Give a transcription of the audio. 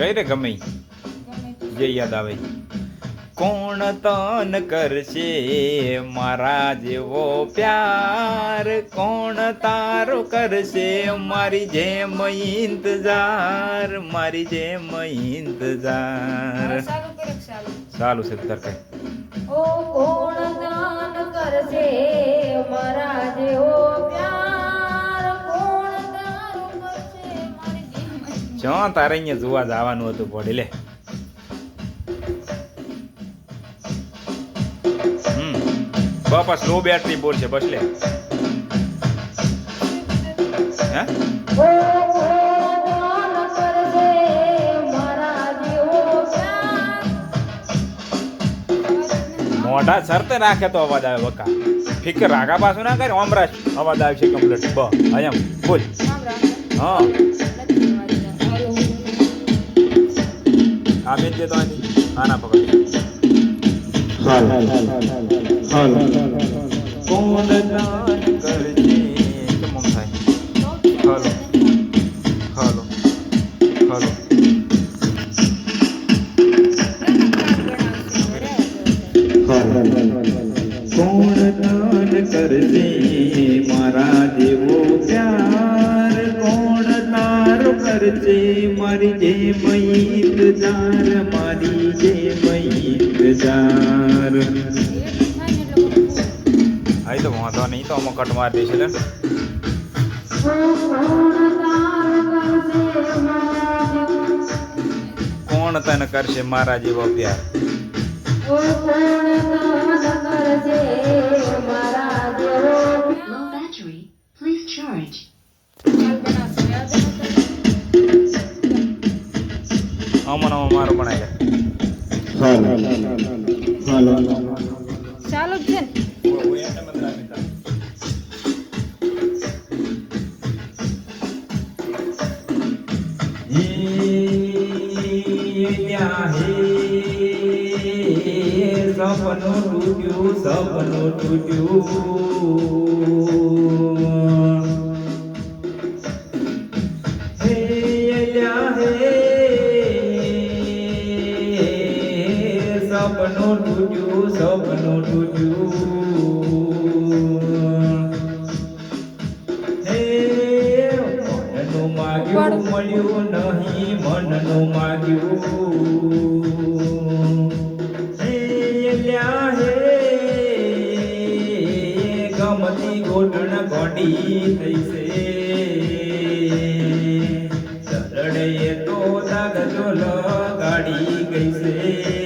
કઈ રે ગમે જે યાદ આવે. કોણ તન કરશે મારા જેવો પ્યાર, કોણ તારો કરશે મારી જેમ ઇંતજાર, મારી જેમ ઇંતજાર. ચાલુ છે તરકે. ઓ કોણ દાન કરશે મારા જેવો પ્યાર, કોણ તારો કરશે મારી જેમ. જો તારે અહીંયા જોવા જવાનું હતું પડે લે. બાપા સ્લો બેટરી બોલ છે બસ લે. હે મોઢા સરતે રાખે તો અવાજ આવે બકા. ફિકર રાખા પાછું ના કરે ઓમરાજ અવાજ આવે છે કમ્પ્લીટ. બ આયમ બોલ. હા આ મેં દે તો આની આના પકડ. હાલ કોણ દાન કરજે કેમ થાય. હાલો હાલો હાલો. કોણ દાન કરજે મારા જેવો પ્યાર, કોણ તારો કરજે મારી જેમ ઇંતજાર, મારી જેમ ઇંતજાર. આઈ તો વાંધો નહીં તો આમાં કટ મારી દઈશ. કોણ તને કરશે મારા જેવો પ્યાર. Low battery. Please charge. આમાં મારો પણ આવી ચાલુ જ છે ને. સપનું તૂટ્યું, સપનું તૂટ્યું. હે અલ્યા હે સપનું તૂટ્યું, સપનું તૂટ્યું. હે મનનું માગ્યું મળ્યું નહીં, મનનું માગ્યું. ગમતી ગોઠણ ગોડી થઈ છે, દરડે તો દાગજો લગાડી ગઈ છે.